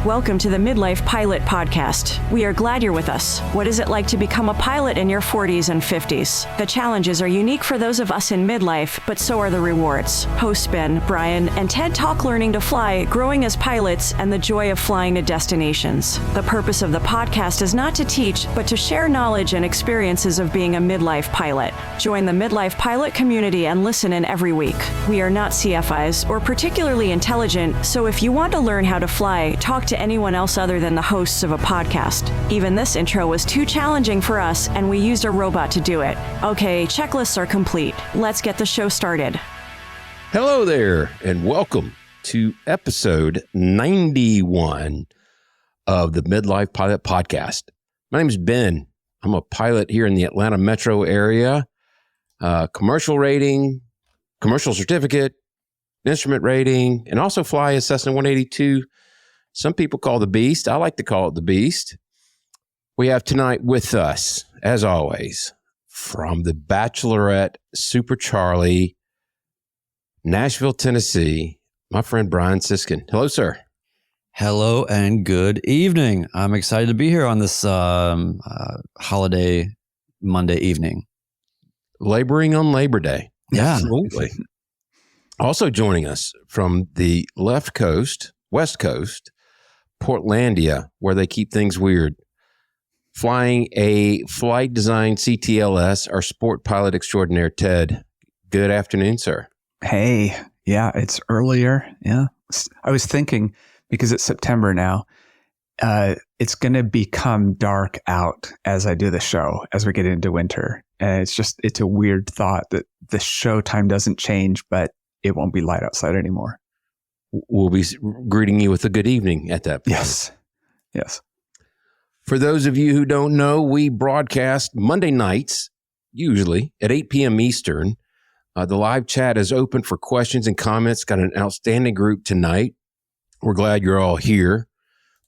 Welcome to the Midlife Pilot Podcast. We are glad you're with us. What is it like to become a pilot in your 40s and 50s? The challenges are unique for those of us in midlife, but so are the rewards. Hosts Ben, Brian, and Ted talk learning to fly, growing as pilots, and the joy of flying to destinations. The purpose of the podcast is not to teach, but to share knowledge and experiences of being a midlife pilot. Join the Midlife Pilot community and listen in every week. We are not CFIs or particularly intelligent, so if you want to learn how to fly, talk to anyone else other than the hosts of a podcast. Even this intro was too challenging for us, and we used a robot to do it. Okay, checklists are complete. Let's get the show started. Hello there, and welcome to episode 91 of the Midlife Pilot Podcast. My name is Ben. I'm a pilot here in the Atlanta metro area. Commercial rating, commercial certificate, instrument rating, and also fly a Cessna 182. Some people call the Beast. I like to call it the Beast. We have tonight with us, as always, from the Bachelorette Super Charlie, Nashville, Tennessee, my friend Brian Siskin. Hello, sir. Hello and good evening. I'm excited to be here on this holiday Monday evening. Laboring on Labor Day. Yeah. Absolutely. Also joining us from the West Coast, Portlandia, where they keep things weird. Flying a flight design CTLS, our sport pilot extraordinaire, Ted. Good afternoon, sir. Hey, yeah, it's earlier. Yeah. I was thinking, because it's September now, it's going to become dark out as I do the show, as we get into winter. And it's a weird thought that the show time doesn't change, but it won't be light outside anymore. We'll be greeting you with a good evening at that point. Yes. For those of you who don't know, we broadcast Monday nights, usually at 8 p.m. Eastern. The live chat is open for questions and comments. Got an outstanding group tonight. We're glad you're all here.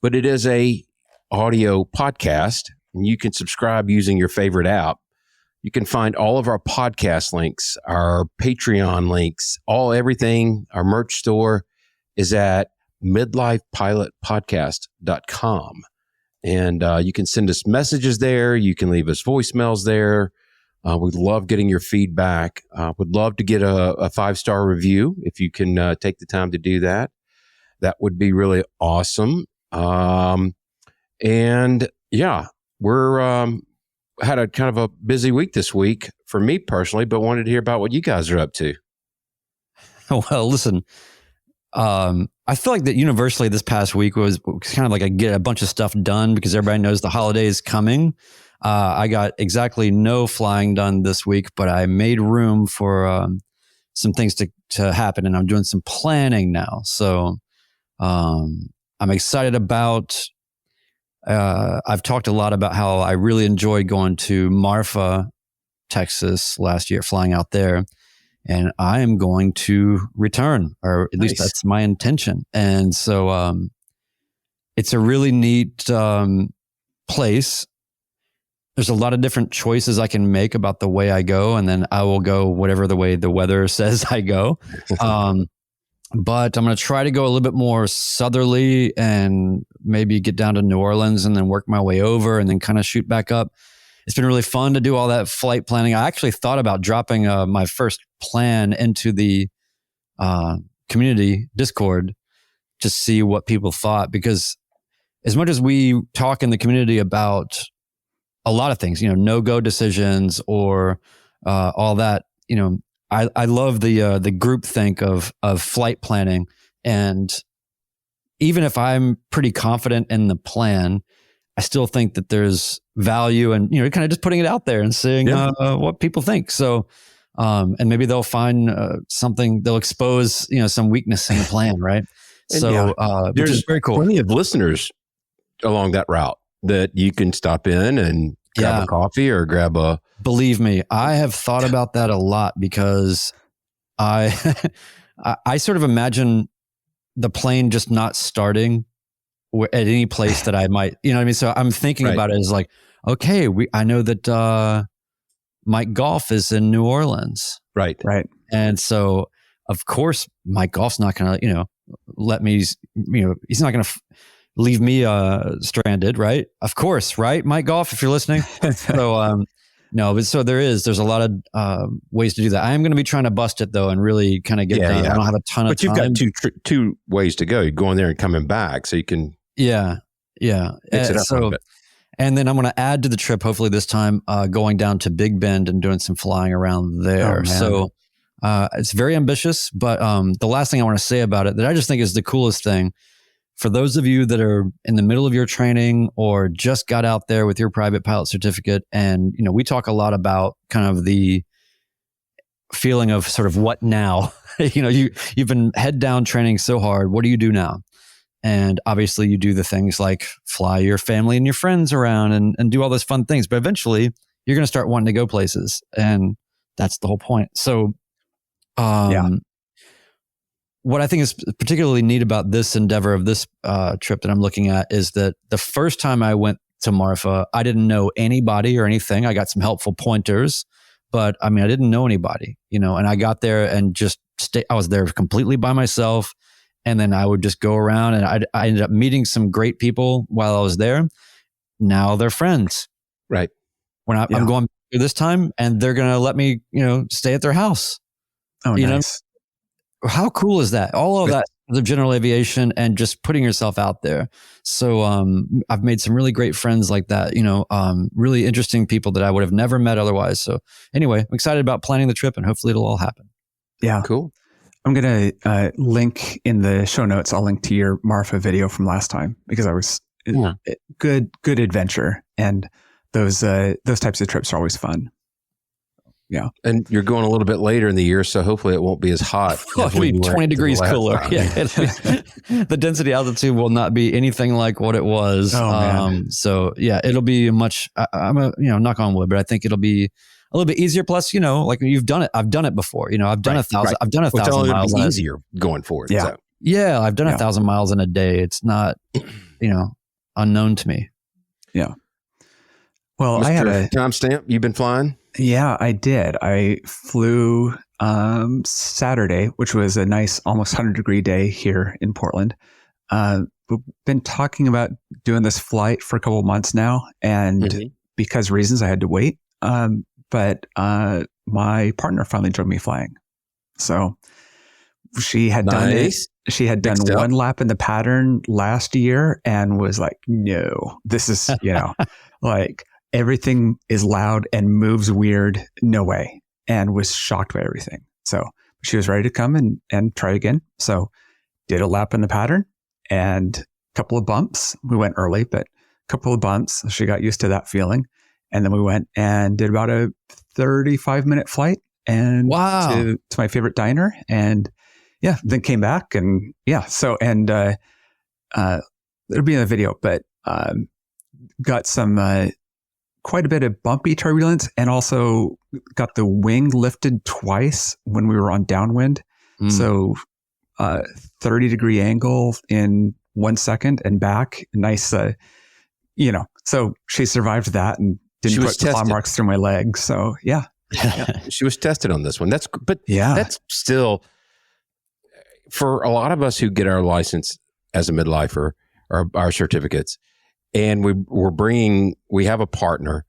But it is a audio podcast, and you can subscribe using your favorite app. You can find all of our podcast links, our Patreon links, everything, our merch store is at midlifepilotpodcast.com. And you can send us messages there. You can leave us voicemails there. We'd love getting your feedback. Would love to get a 5-star review if you can take the time to do that. That would be really awesome. And yeah, we're had a kind of a busy week this week for me personally, but wanted to hear about what you guys are up to. Well, listen, I feel like that universally this past week was kind of like I get a bunch of stuff done because everybody knows the holiday is coming. I got exactly no flying done this week, but I made room for some things to happen, and I'm doing some planning now. So I'm excited about. I've talked a lot about how I really enjoyed going to Marfa, Texas last year, flying out there. And I am going to return, or at least that's my intention. And so it's a really neat place. There's a lot of different choices I can make about the way I go, and then I will go whatever the way the weather says I go. But I'm going to try to go a little bit more southerly and maybe get down to New Orleans and then work my way over and then kind of shoot back up. It's been really fun to do all that flight planning. I actually thought about dropping my first plan into the community Discord to see what people thought, because as much as we talk in the community about a lot of things, no-go decisions or all that, I love the group think of flight planning. And even if I'm pretty confident in the plan, I still think that there's value and, kind of just putting it out there and seeing what people think. So, and maybe they'll find something, they'll expose, some weakness in the plan, right? So there's very cool. Plenty of listeners along that route that you can stop in and grab a coffee or grab a... Believe me, I have thought about that a lot because I sort of imagine the plane just not starting at any place that I might, you know what I mean? So I'm thinking about it as like, okay, I know that Mike Golf is in New Orleans. Right. And so, of course, Mike Golf's not going to, let me, he's not going to leave me stranded, right? Of course, right? Mike Goff, if you're listening. So no, but so there's a lot of ways to do that. I am going to be trying to bust it though and really kind of get done. I don't have a ton of time. But you've got two ways to go. You're going there and coming back, so you can mix it up a little bit. And then I'm going to add to the trip, hopefully this time, going down to Big Bend and doing some flying around there. So it's very ambitious, but the last thing I want to say about it that I just think is the coolest thing, for those of you that are in the middle of your training or just got out there with your private pilot certificate, and we talk a lot about kind of the feeling of sort of what now. You've been head down training so hard. What do you do now? And obviously you do the things like fly your family and your friends around and do all those fun things. But eventually you're going to start wanting to go places. And that's the whole point. So what I think is particularly neat about this endeavor of this trip that I'm looking at is that the first time I went to Marfa, I didn't know anybody or anything. I got some helpful pointers, but I didn't know anybody, and I got there and just I was there completely by myself. And then I would just go around and I ended up meeting some great people while I was there. Now they're friends. Right. When I'm going this time and they're going to let me, stay at their house. Oh, nice. How cool is that? All of that, the general aviation and just putting yourself out there. So I've made some really great friends like that, really interesting people that I would have never met otherwise. So anyway, I'm excited about planning the trip and hopefully it'll all happen. Yeah. Cool. I'm going to link in the show notes. I'll link to your Marfa video from last time because I was good adventure. And those types of trips are always fun. Yeah. And you're going a little bit later in the year, so hopefully it won't be as hot. It'll be 20 degrees cooler. Yeah. The density altitude will not be anything like what it was. Oh, man. So yeah, it'll be much, knock on wood, but I think it'll be a little bit easier. Plus, like you've done it. I've done it before. I've done 1,000. I've done 1,000 miles. It'll be easier going forward. Yeah. So. Yeah. I've done 1,000 miles in a day. It's not, unknown to me. Yeah. Well, Mr. I had a timestamp. You've been flying? Yeah, I did. I flew Saturday, which was a nice, almost 100-degree day here in Portland. We've been talking about doing this flight for a couple of months now, and because reasons I had to wait. But my partner finally drove me flying. So she had done it. She had done one lap in the pattern last year and was like, no, this is, like everything is loud and moves weird. No way. And was shocked by everything. So she was ready to come and try again. So did a lap in the pattern and a couple of bumps. We went early, but a couple of bumps. She got used to that feeling. And then we went and did about a 35-minute flight and to my favorite diner. And then came back and it'll be in the video, but got some quite a bit of bumpy turbulence and also got the wing lifted twice when we were on downwind. So 30-degree angle in 1 second and back. Nice, so she survived that and didn't put claw marks through my legs. So yeah. She was tested on this one. That's still, for a lot of us who get our license as a midlifer or our certificates, and we have a partner,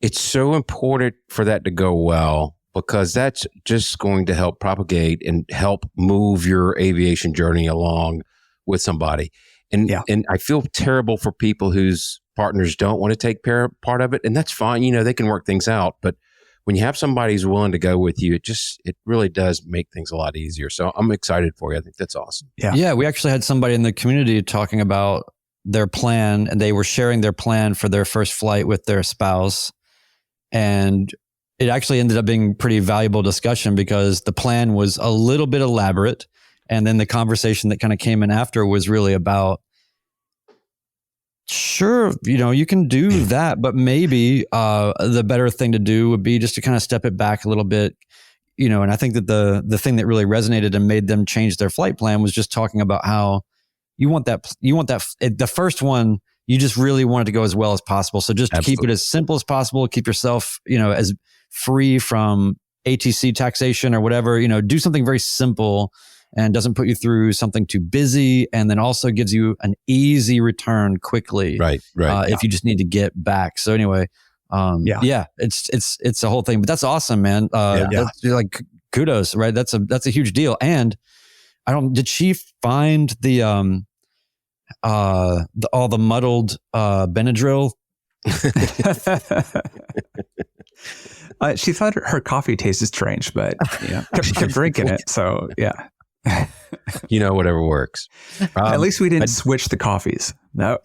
it's so important for that to go well, because that's just going to help propagate and help move your aviation journey along with somebody. And I feel terrible for people whose partners don't want to take part of it, and that's fine. They can work things out, but when you have somebody who's willing to go with you, it really does make things a lot easier. So I'm excited for you. I think that's awesome. Yeah. We actually had somebody in the community talking about their plan, and they were sharing their plan for their first flight with their spouse. And it actually ended up being pretty valuable discussion because the plan was a little bit elaborate. And then the conversation that kind of came in after was really about, sure, you can do that, but maybe the better thing to do would be just to kind of step it back a little bit, and I think that the thing that really resonated and made them change their flight plan was just talking about how you want that, the first one, you just really want it to go as well as possible. So just keep it as simple as possible, keep yourself, as free from ATC taxation or whatever, do something very simple and doesn't put you through something too busy, and then also gives you an easy return quickly. Right. If you just need to get back. So anyway, it's a whole thing, but that's awesome, man. That's, like, kudos, right? That's a huge deal. And did she find the all the muddled Benadryl? She thought her coffee tasted strange, but kept drinking it. So yeah, whatever works. At least we didn't switch the coffees. No,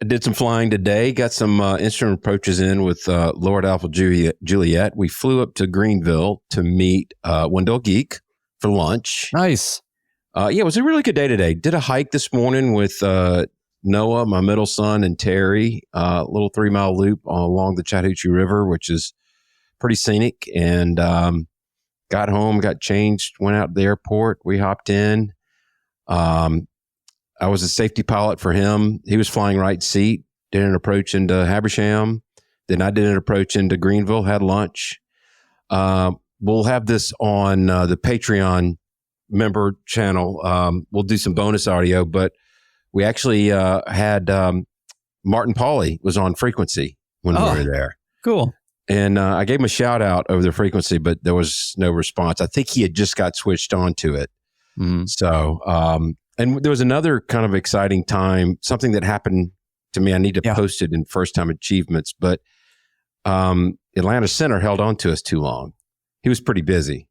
did some flying today. Got some instrument approaches in with Lord Alpha Juliet. We flew up to Greenville to meet Wendell Geek for lunch. Nice. It was a really good day today. Did a hike this morning with Noah, my middle son, and Terry. A little 3-mile loop along the Chattahoochee River, which is pretty scenic. And got home, got changed, went out to the airport. We hopped in. I was a safety pilot for him. He was flying right seat. Did an approach into Habersham. Then I did an approach into Greenville, had lunch. We'll have this on the Patreon member channel. We'll do some bonus audio, but we actually had Martin Pauly was on frequency when we were there. Cool. And I gave him a shout out over the frequency, but there was no response. I think he had just got switched on to it. Mm-hmm. So, and there was another kind of exciting time, something that happened to me. I need to post it in first time achievements, but Atlanta Center held on to us too long. He was pretty busy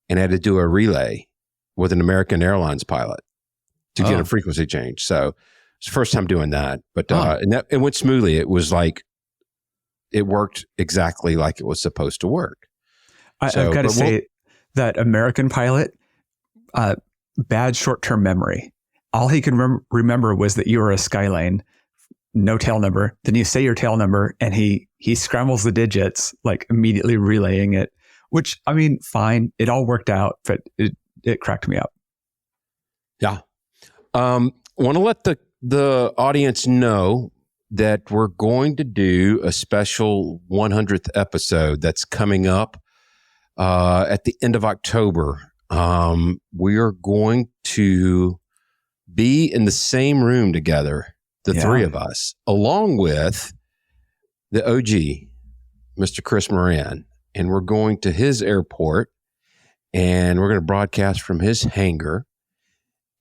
and had to do a relay with an American Airlines pilot to get a frequency change. So it's the first time doing that, but it went smoothly. It was like, it worked exactly like it was supposed to work. I've got to say that American pilot, bad short-term memory. All he can remember was that you were a Skylane, no tail number. Then you say your tail number and he scrambles the digits, like immediately relaying it, which, I mean, fine. It all worked out, but it cracked me up. Yeah. Want to let the audience know that we're going to do a special 100th episode that's coming up at the end of October. We are going to be in the same room together, the three of us, along with the OG, Mr. Chris Moran. And we're going to his airport and we're going to broadcast from his hangar.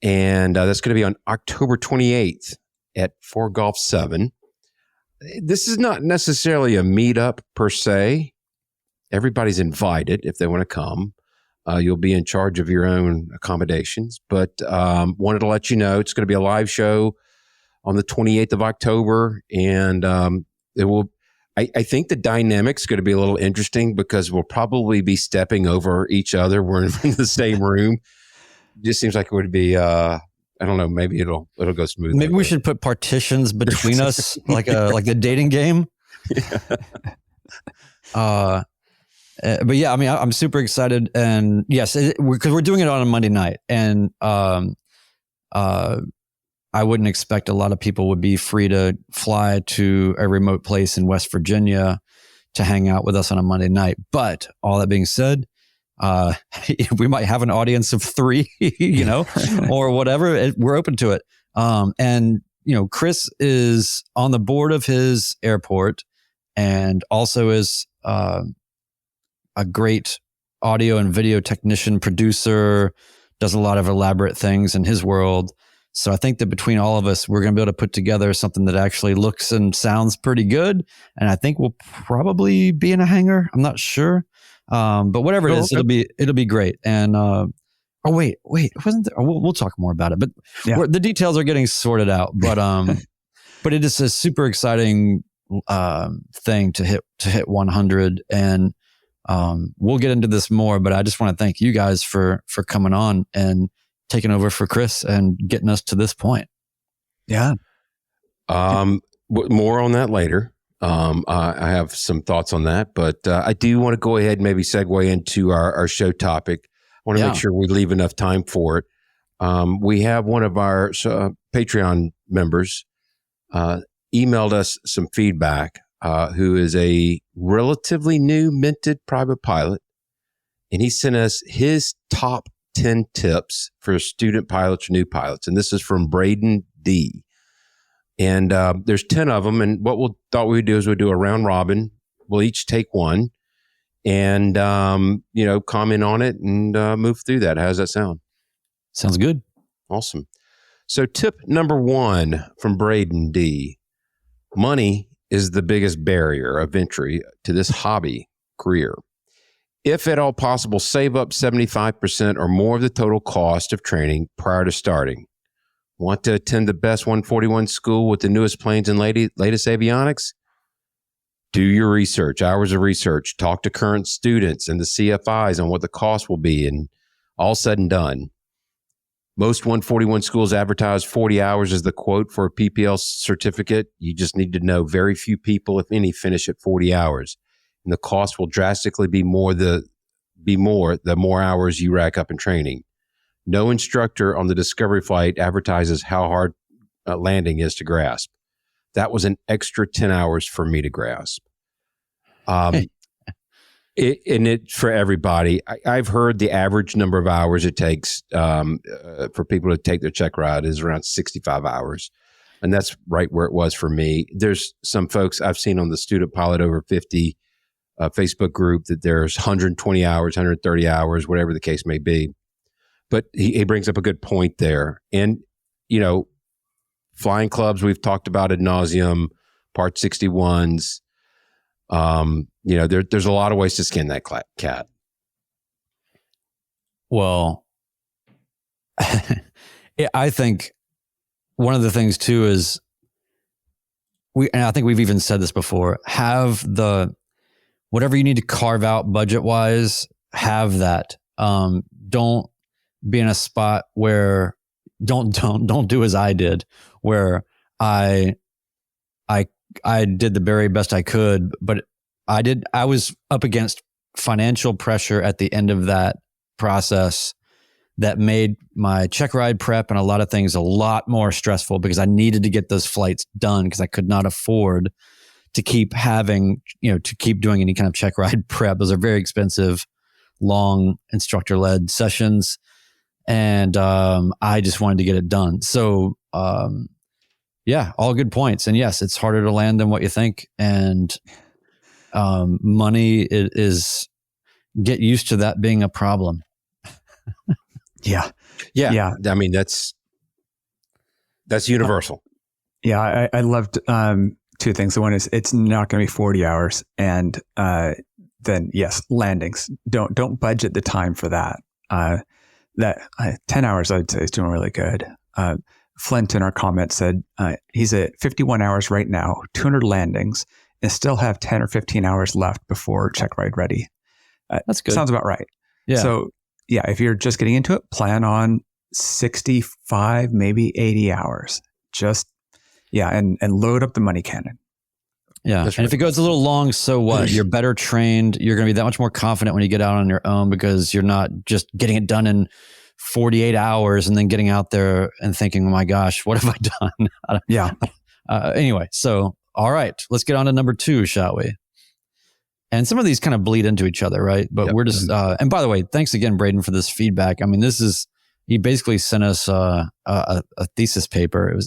And that's going to be on October 28th at 4 Golf 7. This is not necessarily a meetup per se. Everybody's invited if they want to come. You'll be in charge of your own accommodations, but wanted to let you know it's going to be a live show on the 28th of October. And it will, I think the dynamic's going to be a little interesting because we'll probably be stepping over each other. We're in the same room. Just seems like it would be, I don't know, maybe it'll go smooth. Maybe we should put partitions between us, like the dating game. Yeah. But yeah, I mean, I'm super excited, and yes, because we're doing it on a Monday night, and I wouldn't expect a lot of people would be free to fly to a remote place in West Virginia to hang out with us on a Monday night. But all that being said, we might have an audience of 3, or whatever. We're open to it. And Chris is on the board of his airport, and also is a great audio and video technician, producer, does a lot of elaborate things in his world. So I think that between all of us, we're going to be able to put together something that actually looks and sounds pretty good. And I think we'll probably be in a hangar. I'm not sure. But whatever it is, it'll be great. And, wait, wasn't there? We'll talk more about it, but the details are getting sorted out, but it is a super exciting, thing to hit 100. And, we'll get into this more, but I just want to thank you guys for coming on and taking over for Chris and getting us to this point. Yeah. More on that later. I have some thoughts on that, but I do want to go ahead and maybe segue into our show topic. I want to make sure we leave enough time for it. We have one of our Patreon members emailed us some feedback, who is a relatively new minted private pilot. and he sent us his top 10 tips for student pilots or new pilots. And this is from Braeden D. And there's 10 of them. And what we thought we would do is we'd do a round robin. We'll each take one and, comment on it and move through that. How does that sound? Sounds good. Awesome. So tip number 1 from Braeden D. Money is the biggest barrier of entry to this hobby career. If at all possible, save up 75% or more of the total cost of training prior to starting. Want to attend the best 141 school with the newest planes and latest avionics? Do your research, hours of research, talk to current students and the CFIs on what the cost will be, and all said and done. Most 141 schools advertise 40 hours as the quote for a PPL certificate. You just need to know very few people, if any, finish at 40 hours. And the cost will drastically be more the more hours you rack up in training. No instructor on the Discovery flight advertises how hard landing is to grasp. That was an extra 10 hours for me to grasp. It for everybody. I've heard the average number of hours it takes for people to take their check ride is around 65 hours. And that's right where it was for me. There's some folks I've seen on the Student Pilot Over 50 Facebook group that there's 120 hours, 130 hours, whatever the case may be. But he brings up a good point there. And, flying clubs, we've talked about ad nauseum, Part 61s. There's a lot of ways to skin that cat. Well, I think one of the things too is and I think we've even said this before, have whatever you need to carve out budget wise, have that. Don't be in a spot where don't do as I did, where I did the very best I could, but I was up against financial pressure at the end of that process that made my check ride prep and a lot of things a lot more stressful because I needed to get those flights done because I could not afford to keep doing any kind of check ride prep. Those are very expensive, long instructor-led sessions. And I just wanted to get it done. So, all good points. And yes, it's harder to land than what you think. And money is get used to that being a problem. Yeah. I mean, that's universal. I loved two things. The one is it's not going to be 40 hours. And then yes, landings. Don't budget the time for that. That 10 hours, I'd say, is doing really good. Flint in our comment said he's at 51 hours right now, 200 landings, and still have 10 or 15 hours left before check ride ready. That's good. Sounds about right. Yeah. So if you're just getting into it, plan on 65, maybe 80 hours. And load up the money cannon. Yeah. That's and right. if it goes a little long, so what? You're better trained. You're going to be that much more confident when you get out on your own because you're not just getting it done in 48 hours and then getting out there and thinking, oh my gosh, what have I done? Yeah. Anyway, so, all right, let's get on to number 2, shall we? And some of these kind of bleed into each other, right? But we're just, and by the way, thanks again, Braeden, for this feedback. I mean, he basically sent us a thesis paper.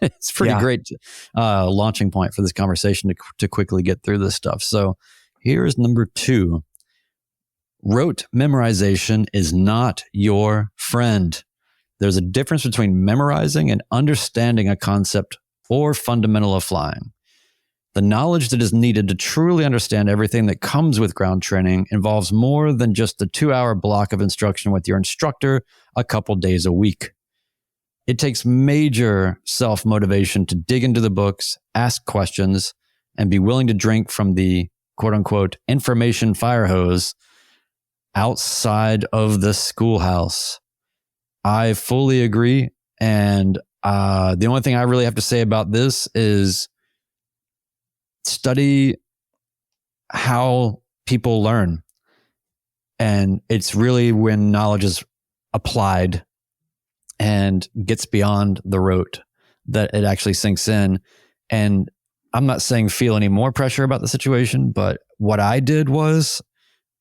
It's pretty great launching point for this conversation to quickly get through this stuff. So here's number 2. Rote memorization is not your friend. There's a difference between memorizing and understanding a concept or fundamental of flying. The knowledge that is needed to truly understand everything that comes with ground training involves more than just the 2-hour block of instruction with your instructor a couple days a week. It takes major self-motivation to dig into the books, ask questions, and be willing to drink from the quote-unquote information fire hose outside of the schoolhouse. I fully agree. And the only thing I really have to say about this is study how people learn. And it's really when knowledge is applied and gets beyond the rote that it actually sinks in. And I'm not saying feel any more pressure about the situation, but what I did was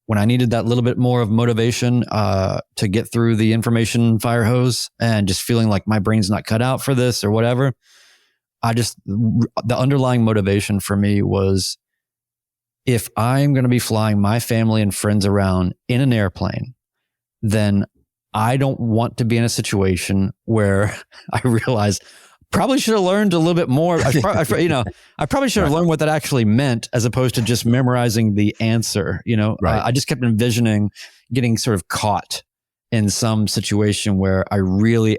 when I needed that little bit more of motivation to get through the information fire hose and just feeling like my brain's not cut out for this or whatever, the underlying motivation for me was, if I'm going to be flying my family and friends around in an airplane, then I don't want to be in a situation where I realize probably should have learned a little bit more. I probably should have learned what that actually meant, as opposed to just memorizing the answer. I just kept envisioning getting sort of caught in some situation where I really,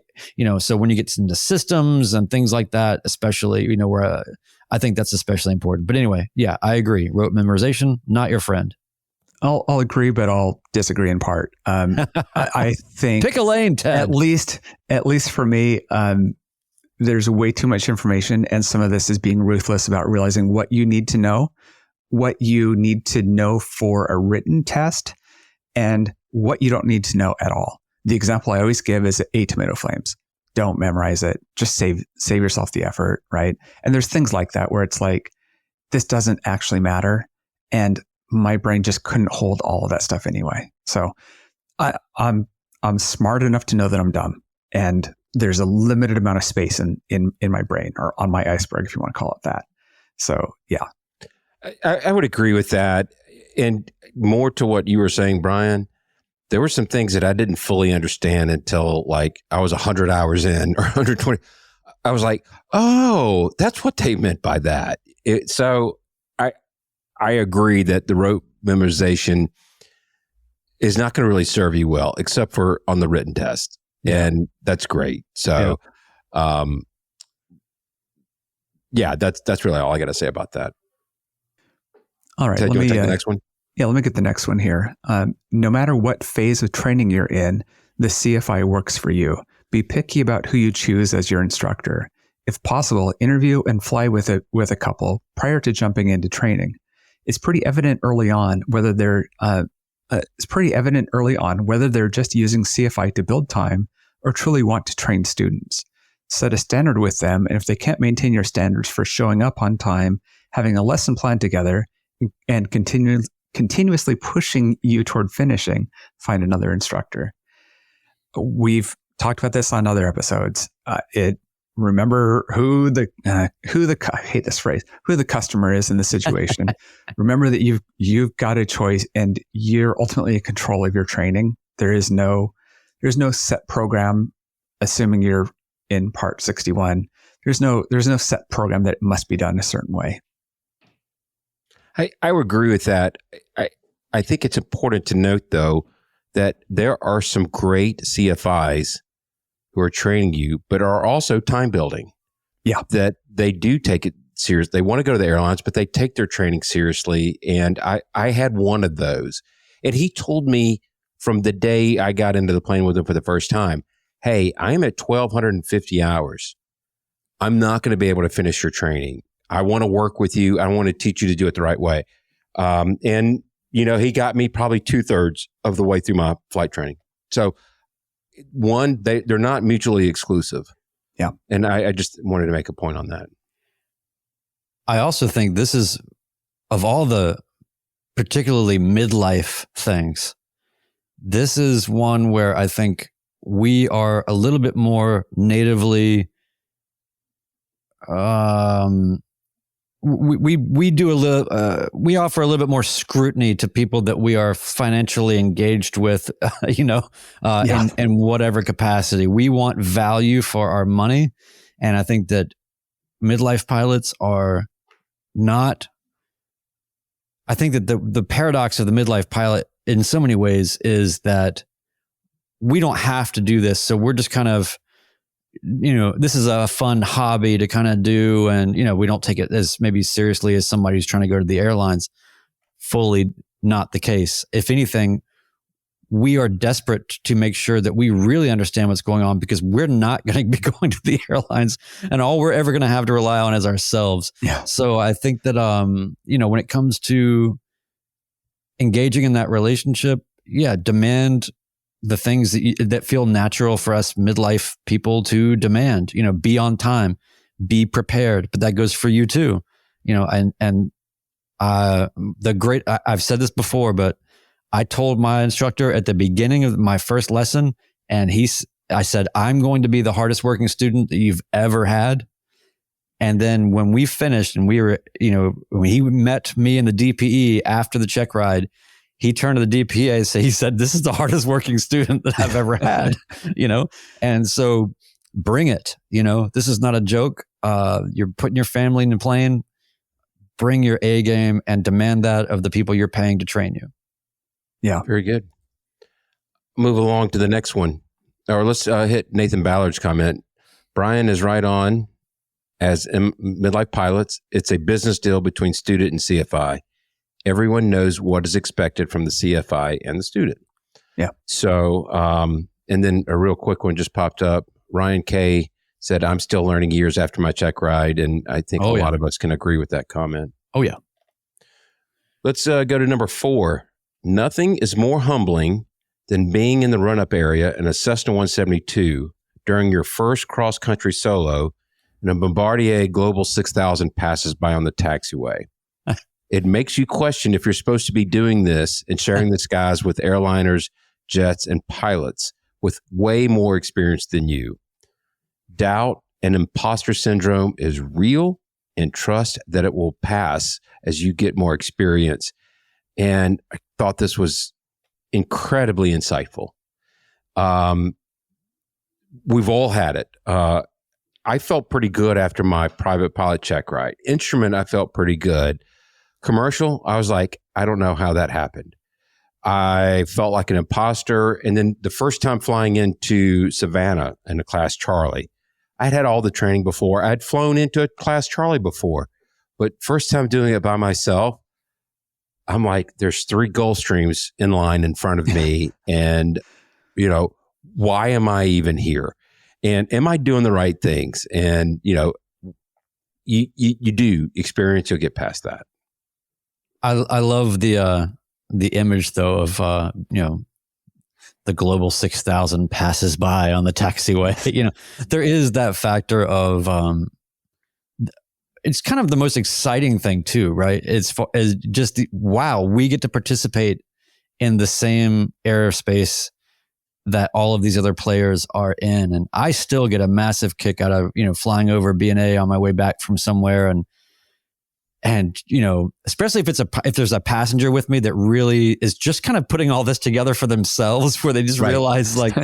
so when you get into systems and things like that, especially, where I think that's especially important. But anyway, yeah, I agree. Rote memorization, not your friend. I'll agree, but I'll disagree in part. I think pick a lane, Ted. At least for me, there's way too much information, and some of this is being ruthless about realizing what you need to know for a written test, and what you don't need to know at all. The example I always give is 8 tomato flames. Don't memorize it. Just save yourself the effort, right? And there's things like that where it's like, this doesn't actually matter, and my brain just couldn't hold all of that stuff anyway. So I'm smart enough to know that I'm dumb, and there's a limited amount of space in my brain, or on my iceberg, if you want to call it that. So yeah, I would agree with that. And more to what you were saying, Brian, there were some things that I didn't fully understand until like I was 100 hours in, or 120. I was like, oh, that's what they meant by that. So I agree that the rote memorization is not going to really serve you well, except for on the written test. Yeah. And that's great. So, that's really all I got to say about that. All right. Ted, you want to take the next one? Yeah, let me get the next one here. No matter what phase of training you're in, the CFI works for you. Be picky about who you choose as your instructor. If possible, interview and fly with a couple prior to jumping into training. It's pretty evident early on whether they're just using CFI to build time or truly want to train students. Set a standard with them, and if they can't maintain your standards for showing up on time, having a lesson plan together, and continuously pushing you toward finishing, find another instructor. We've talked about this on other episodes. Remember who the I hate this phrase, who the customer is in the situation. Remember that you've got a choice, and you're ultimately in control of your training. There's no set program, assuming you're in part 61. There's no set program that must be done a certain way. I would agree with that. I think it's important to note, though, that there are some great CFIs who are training you, but are also time building. Yeah. That they do take it serious. They want to go to the airlines, but they take their training seriously. And I had one of those. And he told me from the day I got into the plane with him for the first time, hey, I'm at 1,250 hours. I'm not going to be able to finish your training. I want to work with you. I want to teach you to do it the right way. And, he got me probably 2/3 of the way through my flight training. So one, they're not mutually exclusive. Yeah. And I just wanted to make a point on that. I also think this is, of all the particularly midlife things, this is one where I think we are a little bit more natively, we do a little, we offer a little bit more scrutiny to people that we are financially engaged with, in whatever capacity. We want value for our money. And I think that midlife pilots are not, I think that the paradox of the midlife pilot in so many ways is that we don't have to do this. So we're just kind of, this is a fun hobby to kind of do. And, we don't take it as maybe seriously as somebody who's trying to go to the airlines. Fully not the case. If anything, we are desperate to make sure that we really understand what's going on, because we're not going to be going to the airlines, and all we're ever going to have to rely on is ourselves. Yeah. So I think that, when it comes to engaging in that relationship, demand the things that feel natural for us midlife people to demand. Be on time, be prepared, but that goes for you too. I've said this before, but I told my instructor at the beginning of my first lesson, and I said, I'm going to be the hardest working student that you've ever had. And then when we finished and we were, when he met me in the DPE after the check ride, he turned to the DPA and he said, this is the hardest working student that I've ever had, And so bring it, this is not a joke. You're putting your family in the plane, bring your A game and demand that of the people you're paying to train you. Yeah. Very good. Move along to the next one. Or let's hit Nathan Ballard's comment. Brian is right on. As midlife pilots, it's a business deal between student and CFI. Everyone knows what is expected from the CFI and the student. Yeah. So, and then a real quick one just popped up. Ryan K said, I'm still learning years after my check ride. And I think a lot of us can agree with that comment. Oh, yeah. Let's go to number 4. Nothing is more humbling than being in the run-up area in a Cessna 172 during your first cross-country solo and a Bombardier Global 6000 passes by on the taxiway. It makes you question if you're supposed to be doing this and sharing the skies with airliners, jets, and pilots with way more experience than you. Doubt and imposter syndrome is real, and trust that it will pass as you get more experience. And I thought this was incredibly insightful. We've all had it. I felt pretty good after my private pilot check ride. Instrument, I felt pretty good. Commercial, I was like, I don't know how that happened. I felt like an imposter. And then the first time flying into Savannah in a Class Charlie, I'd had all the training before. I'd flown into a Class Charlie before. But first time doing it by myself, I'm like, there's 3 Gulfstreams in line in front of me. And, why am I even here? And am I doing the right things? And, you do experience, you'll get past that. I love the image though of, the Global 6000 passes by on the taxiway. There is that factor of, it's kind of the most exciting thing too, right? It's just wow, we get to participate in the same airspace that all of these other players are in. And I still get a massive kick out of, flying over B&A on my way back from somewhere. And, especially if there's a passenger with me that really is just kind of putting all this together for themselves, where they just realize like,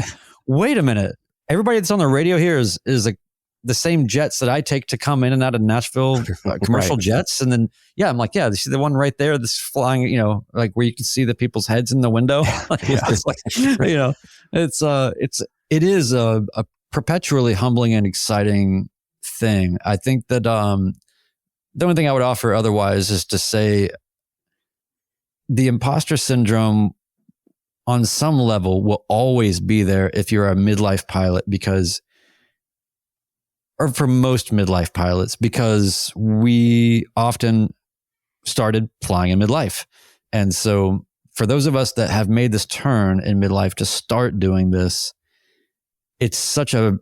wait a minute, everybody that's on the radio here is like the same jets that I take to come in and out of Nashville, commercial jets. And then, I'm like, you see the one right there that's flying, like where you can see the people's heads in the window. It's like, it is a perpetually humbling and exciting thing. I think that, the only thing I would offer otherwise is to say the imposter syndrome on some level will always be there if you're a midlife pilot, or for most midlife pilots, because we often started flying in midlife. And so for those of us that have made this turn in midlife to start doing this, it's such a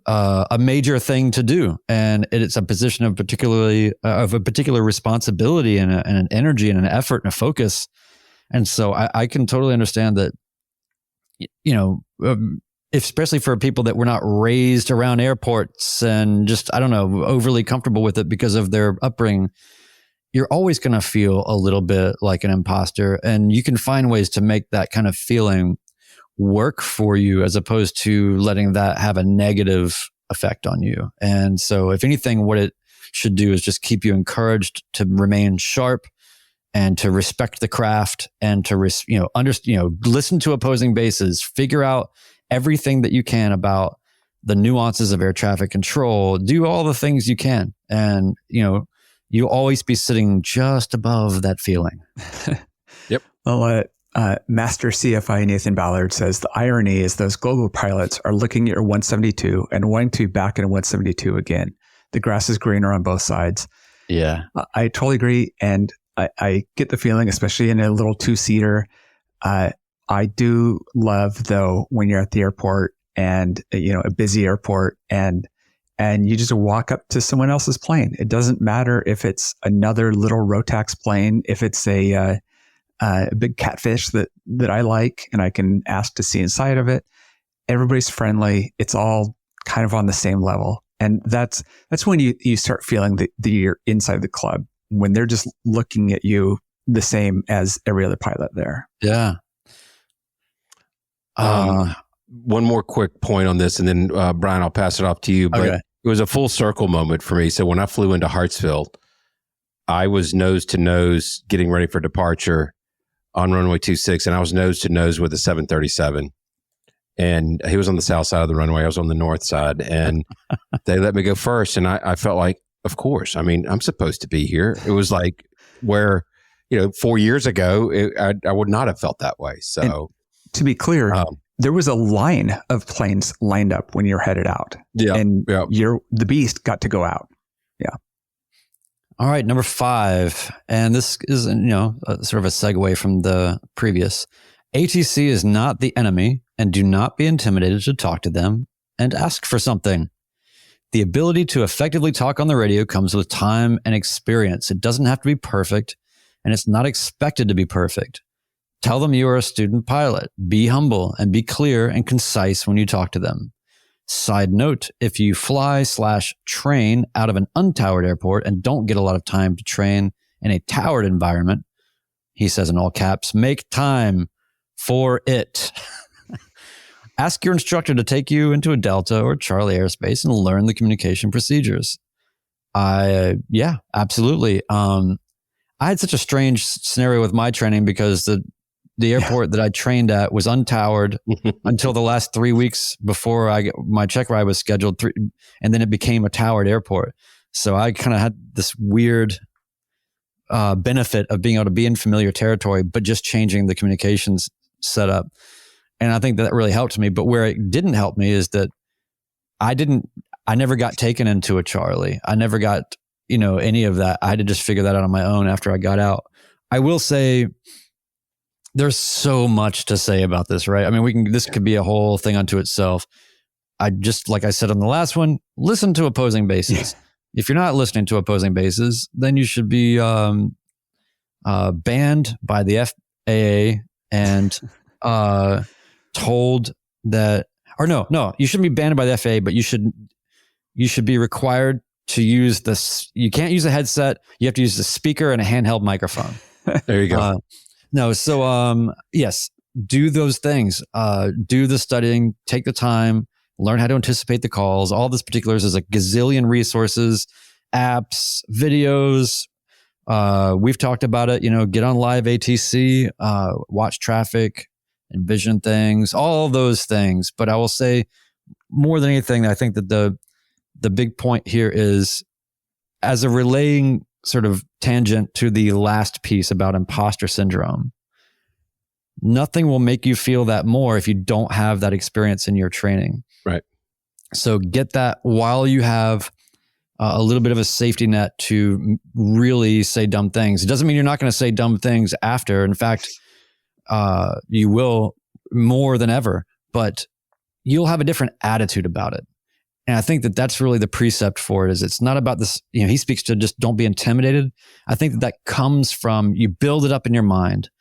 major thing to do. And it's a position of a particular responsibility and an energy and an effort and a focus. And so I can totally understand that, especially for people that were not raised around airports and just, overly comfortable with it because of their upbringing, you're always going to feel a little bit like an imposter. And you can find ways to make that kind of feeling work for you, as opposed to letting that have a negative effect on you. And so if anything, what it should do is just keep you encouraged to remain sharp and to respect the craft and to, listen to opposing bases, figure out everything that you can about the nuances of air traffic control, do all the things you can. And, you'll always be sitting just above that feeling. Yep. Well, Master CFI Nathan Ballard says the irony is those global pilots are looking at your 172 and wanting to be back in a 172 again. The grass is greener on both sides. Yeah. I totally agree. And I get the feeling, especially in a little 2-seater, I do love though when you're at the airport and a busy airport and you just walk up to someone else's plane. It doesn't matter if it's another little Rotax plane, if it's a a big catfish that I like, and I can ask to see inside of it. Everybody's friendly. It's all kind of on the same level. And that's when you start feeling that you're inside the club, when they're just looking at you the same as every other pilot there. Yeah. One more quick point on this, and then Brian, I'll pass it off to you. But Okay. It was a full circle moment for me. So when I flew into Hartsfield, I was nose to nose getting ready for departure on runway 26, and I was nose to nose with a 737. And he was on the south side of the runway. I was on the north side, and they let me go first. And I felt like, of course, I mean, I'm supposed to be here. It was like where, 4 years ago, I would not have felt that way. So and to be clear, there was a line of planes lined up when you're headed out. Yeah. And the beast got to go out. Yeah. All right, number 5. And this is, sort of a segue from the previous. ATC is not the enemy, and do not be intimidated to talk to them and ask for something. The ability to effectively talk on the radio comes with time and experience. It doesn't have to be perfect, and it's not expected to be perfect. Tell them you are a student pilot. Be humble and be clear and concise when you talk to them. Side note, if you fly/train out of an untowered airport and don't get a lot of time to train in a towered environment, he says in all caps, make time for it. Ask your instructor to take you into a Delta or Charlie airspace and learn the communication procedures. Yeah, absolutely. I had such a strange scenario with my training because the airport that I trained at was untowered until the last 3 weeks before my check ride was scheduled, and then it became a towered airport. So I kind of had this weird benefit of being able to be in familiar territory, but just changing the communications setup. And I think that really helped me. But where it didn't help me is that I never got taken into a Charlie. I never got, any of that. I had to just figure that out on my own after I got out. I will say there's so much to say about this, right? I mean, this could be a whole thing unto itself. Like I said on the last one, listen to opposing bases. Yeah. If you're not listening to opposing bases, then you should be banned by the FAA and told that, or no, you shouldn't be banned by the FAA, but you should be required to use this. You can't use a headset. You have to use the speaker and a handheld microphone. There you go. Yes, do those things. Do the studying, take the time, learn how to anticipate the calls. All this particulars is a gazillion resources, apps, videos. We've talked about it, get on live ATC, watch traffic, envision things, all those things. But I will say more than anything, I think that the big point here is, as a relaying sort of tangent to the last piece about imposter syndrome, nothing will make you feel that more if you don't have that experience in your training. Right. So get that while you have a little bit of a safety net to really say dumb things. It doesn't mean you're not going to say dumb things after. In fact, you will more than ever, but you'll have a different attitude about it. And I think that that's really the precept for it. Is it's not about this, he speaks to just don't be intimidated. I think that comes from, you build it up in your mind.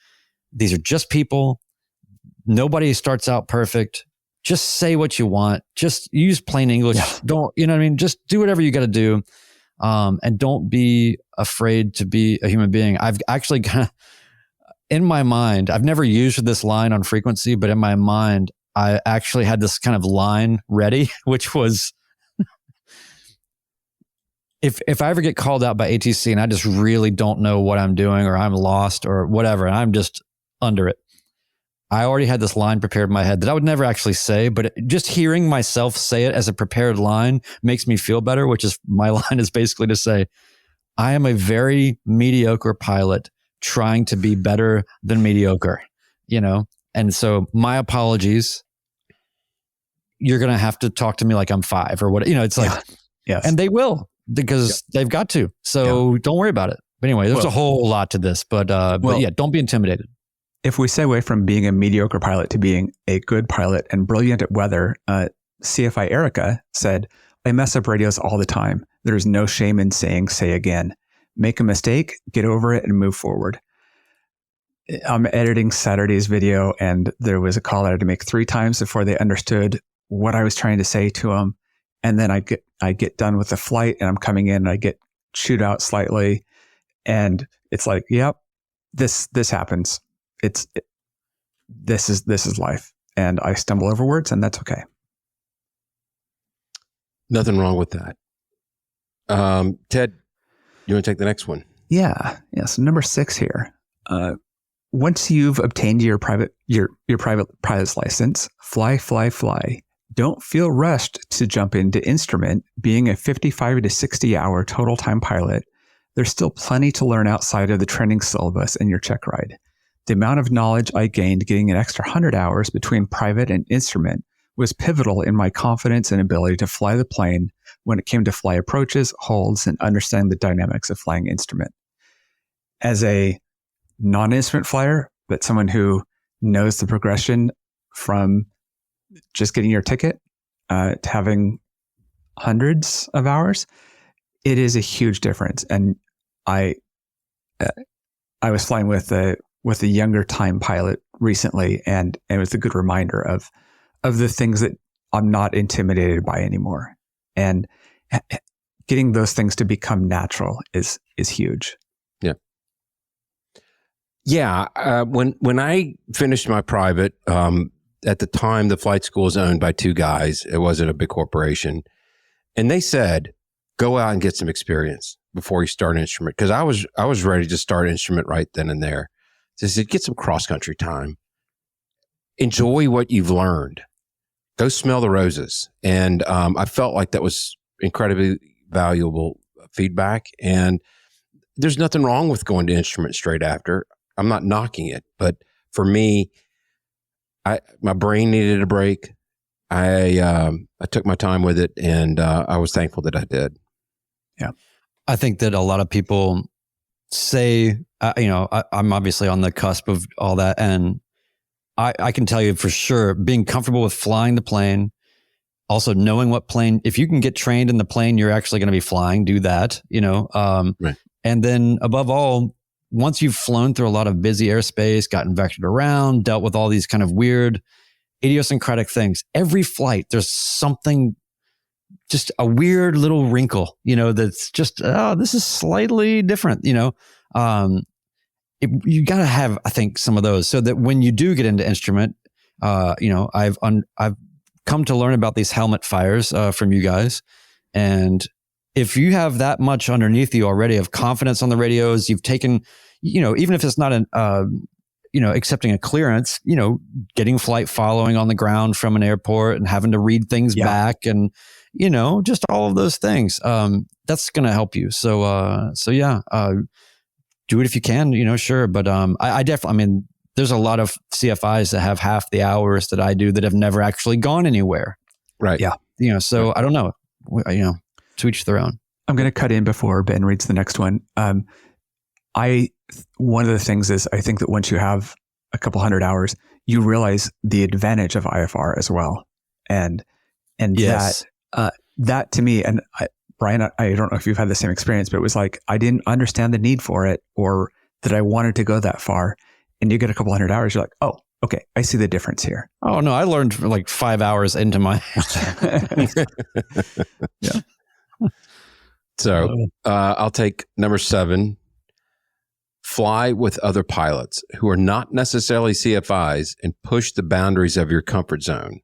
These are just people. Nobody starts out perfect. Just say what you want. Just use plain English. Yeah. Don't, just do whatever you got to do. And don't be afraid to be a human being. I've actually in my mind, I've never used this line on frequency, but in my mind, I actually had this kind of line ready, which was, if I ever get called out by ATC and I just really don't know what I'm doing, or I'm lost or whatever, and I'm just under it, I already had this line prepared in my head that I would never actually say, but just hearing myself say it as a prepared line makes me feel better, which is, my line is basically to say, I am a very mediocre pilot trying to be better than mediocre, And so my apologies. You're going to have to talk to me like I'm 5 or what, it's like, yes. And they will, because they've got to. So don't worry about it. But anyway, there's a whole lot to this, but yeah, don't be intimidated. If we segue from being a mediocre pilot to being a good pilot and brilliant at weather, CFI Erica said, I mess up radios all the time. There's no shame in saying, say again. Make a mistake, get over it, and move forward. I'm editing Saturday's video, and there was a call that I had to make 3 times before they understood what I was trying to say to them. And then I get done with the flight, and I'm coming in, and I get chewed out slightly, and it's like, yep, this happens. This is life, and I stumble over words, and that's okay. Nothing wrong with that. Ted, you want to take the next one? Yeah. So number 6 here. Once you've obtained your private pilot's license, fly. Don't feel rushed to jump into instrument. Being a 55 to 60 hour total time pilot, there's still plenty to learn outside of the training syllabus and your check ride. The amount of knowledge I gained getting an extra 100 hours between private and instrument was pivotal in my confidence and ability to fly the plane when it came to fly approaches, holds, and understanding the dynamics of flying instrument. As a non-instrument flyer, but someone who knows the progression from just getting your ticket to having hundreds of hours, it is a huge difference. And I was flying with a younger time pilot recently, and it was a good reminder of the things that I'm not intimidated by anymore. And getting those things to become natural is huge. Yeah. Yeah. When I finished my private, at the time, the flight school was owned by 2 guys. It wasn't a big corporation. And they said, go out and get some experience before you start an instrument. Because I was ready to start instrument right then and there. They said, get some cross-country time. Enjoy what you've learned. Go smell the roses. And I felt like that was incredibly valuable feedback. And there's nothing wrong with going to instrument straight after. I'm not knocking it. But for me, my brain needed a break. I took my time with it, and I was thankful that I did. Yeah. I think that a lot of people say, I'm obviously on the cusp of all that. And I can tell you for sure, being comfortable with flying the plane, also knowing what plane, if you can get trained in the plane you're actually going to be flying, do that, Right. And then above all, once you've flown through a lot of busy airspace, gotten vectored around, dealt with all these kind of weird idiosyncratic things, every flight, there's something, just a weird little wrinkle, that's just, this is slightly different, you got to have, I think, some of those so that when you do get into instrument, I've come to learn about these helmet fires from you guys. And if you have that much underneath you already of confidence on the radios, you've taken, even if it's not accepting a clearance, getting flight following on the ground from an airport and having to read things back and, just all of those things. That's going to help you. So do it if you can, sure. But I definitely, there's a lot of CFIs that have half the hours that I do that have never actually gone anywhere. Right. Yeah. So I don't know, to each their own. I'm going to cut in before Ben reads the next one. One of the things is I think that once you have a couple 100 hours, you realize the advantage of IFR as well. And yes. that to me, and Brian, I don't know if you've had the same experience, but it was like, I didn't understand the need for it or that I wanted to go that far. And you get a couple 100 hours, you're like, oh, okay, I see the difference here. Oh no, I learned like 5 hours into my. Yeah. So I'll take number 7. Fly with other pilots who are not necessarily CFIs and push the boundaries of your comfort zone.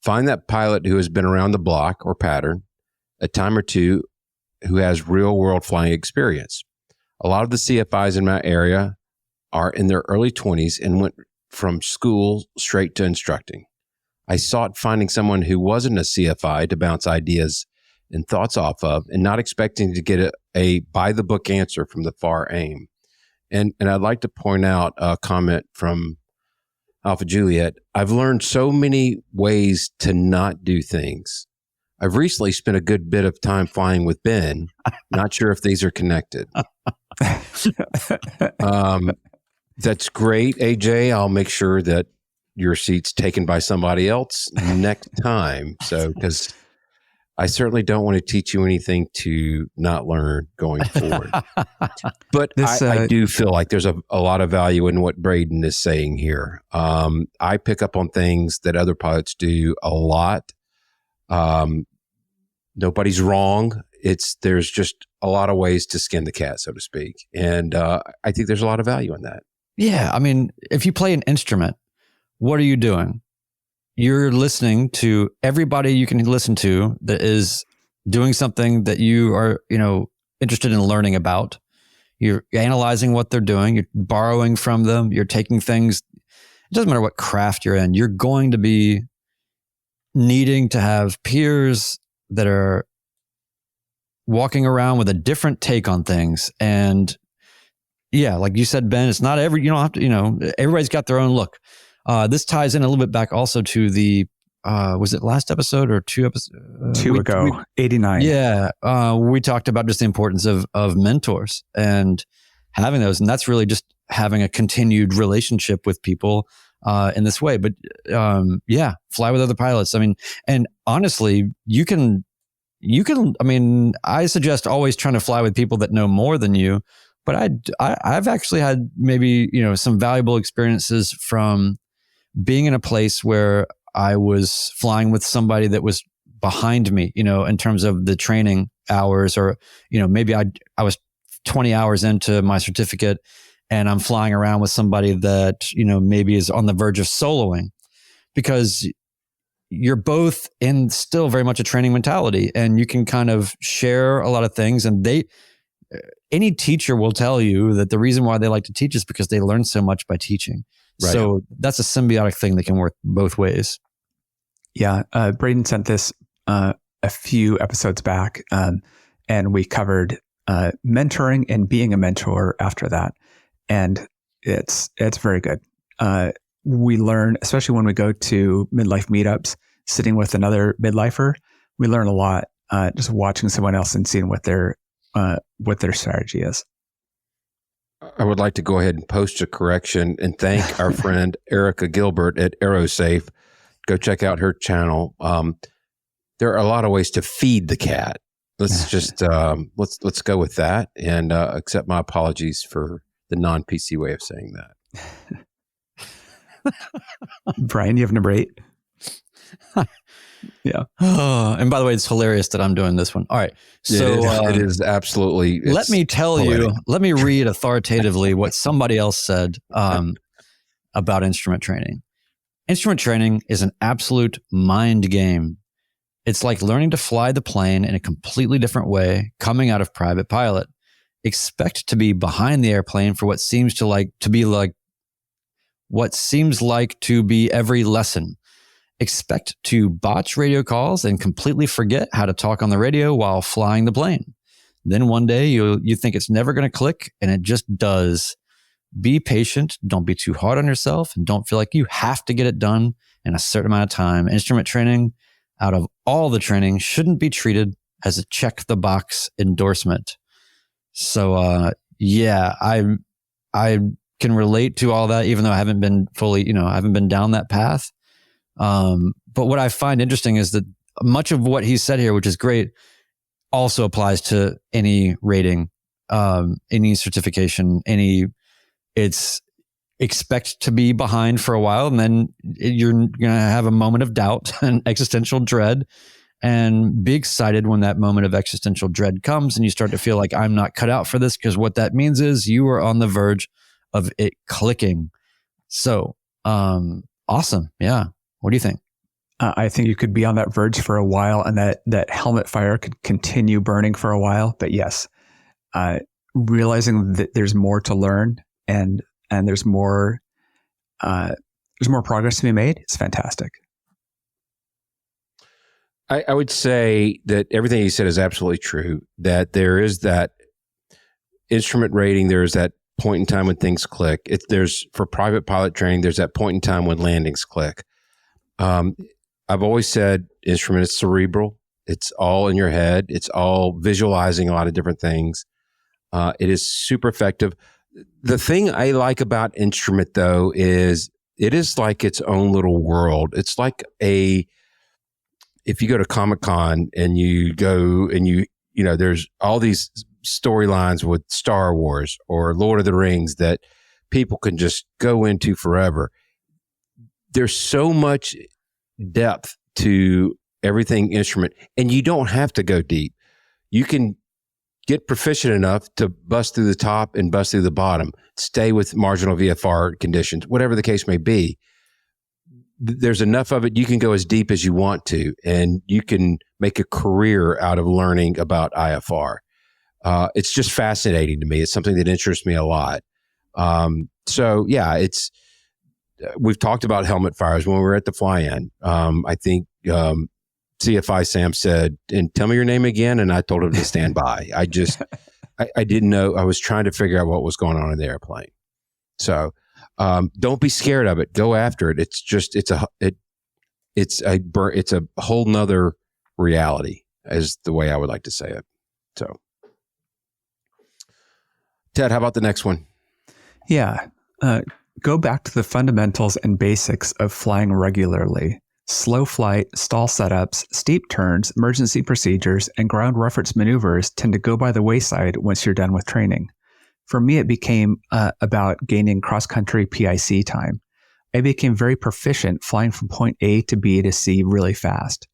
Find that pilot who has been around the block or pattern a time or two, who has real world flying experience. A lot of the CFIs in my area are in their early 20s and went from school straight to instructing. I sought finding someone who wasn't a CFI to bounce ideas and thoughts off of, and not expecting to get a by the book answer from the far aim. And I'd like to point out a comment from Alpha Juliet. I've learned so many ways to not do things. I've recently spent a good bit of time flying with Ben. Not sure if these are connected. That's great, AJ. I'll make sure that your seat's taken by somebody else next time. So, because I certainly don't want to teach you anything to not learn going forward. But I do feel like there's a lot of value in what Braeden is saying here. I pick up on things that other pilots do a lot. Nobody's wrong. There's just a lot of ways to skin the cat, so to speak. And I think there's a lot of value in that. Yeah. I mean, if you play an instrument, what are you doing? You're listening to everybody you can listen to that is doing something that you are, interested in learning about. You're analyzing what they're doing. You're borrowing from them. You're taking things. It doesn't matter what craft you're in. You're going to be needing to have peers that are walking around with a different take on things. And yeah, like you said, Ben, it's not you don't have to, everybody's got their own look. This ties in a little bit back also to the, was it last episode or two episodes? Two ago, 89. Yeah. We talked about just the importance of mentors and having those. And that's really just having a continued relationship with people in this way. But fly with other pilots. I mean, and honestly, you can, I suggest always trying to fly with people that know more than you. But I've actually had maybe, some valuable experiences from being in a place where I was flying with somebody that was behind me, in terms of the training hours, or, maybe I was 20 hours into my certificate and I'm flying around with somebody that, maybe is on the verge of soloing, because you're both in still very much a training mentality, and you can kind of share a lot of things. And any teacher will tell you that the reason why they like to teach is because they learn so much by teaching. Right. So that's a symbiotic thing that can work both ways. Yeah. Braeden sent this a few episodes back, and we covered mentoring and being a mentor after that. And it's very good. We learn, especially when we go to midlife meetups, sitting with another midlifer, we learn a lot just watching someone else and seeing what their strategy is. I would like to go ahead and post a correction and thank our friend Erica Gilbert at AeroSafe. Go check out her channel. There are a lot of ways to feed the cat. Let's just let's go with that, and accept my apologies for the non-PC way of saying that. Brian, you have number 8. Yeah. And by the way, it's hilarious that I'm doing this one. All right. So it is absolutely. Let me tell you, let me read authoritatively what somebody else said about instrument training. Instrument training is an absolute mind game. It's like learning to fly the plane in a completely different way coming out of private pilot. Expect to be behind the airplane for what seems to be every lesson. Expect to botch radio calls and completely forget how to talk on the radio while flying the plane. Then one day you think it's never going to click, and it just does. Be patient. Don't be too hard on yourself, and don't feel like you have to get it done in a certain amount of time. Instrument training, out of all the training, shouldn't be treated as a check the box endorsement. So, I can relate to all that, even though I haven't been fully, I haven't been down that path. But what I find interesting is that much of what he said here, which is great, also applies to any rating, any certification, it's expect to be behind for a while, and then you're going to have a moment of doubt and existential dread, and be excited when that moment of existential dread comes and you start to feel like I'm not cut out for this, because what that means is you are on the verge of it clicking. So, awesome. Yeah. What do you think? I think you could be on that verge for a while, and that helmet fire could continue burning for a while. But yes, realizing that there's more to learn and there's more progress to be made, it's fantastic. I would say that everything you said is absolutely true, that there is that instrument rating, there's that point in time when things click. There's for private pilot training, there's that point in time when landings click. I've always said instrument is cerebral. It's all in your head. It's all visualizing a lot of different things. It is super effective. The thing I like about instrument, though, is it is like its own little world. It's like if you go to Comic-Con and you go and you know, there's all these storylines with Star Wars or Lord of the Rings that people can just go into forever. There's so much depth to everything instrument, and you don't have to go deep. You can get proficient enough to bust through the top and bust through the bottom, stay with marginal VFR conditions, whatever the case may be. There's enough of it. You can go as deep as you want to, and you can make a career out of learning about IFR. It's just fascinating to me. It's something that interests me a lot. So yeah, we've talked about helmet fires when we were at the fly-in. I think CFI Sam said, and tell me your name again. And I told him to stand by. I didn't know. I was trying to figure out what was going on in the airplane. So don't be scared of it. Go after it. It's a whole nother reality, is the way I would like to say it. So Ted, how about the next one? Yeah. Go back to the fundamentals and basics of flying regularly. Slow flight, stall setups, steep turns, emergency procedures, and ground reference maneuvers tend to go by the wayside once you're done with training. For me, it became about gaining cross-country PIC time. I became very proficient flying from point A to B to C really fast.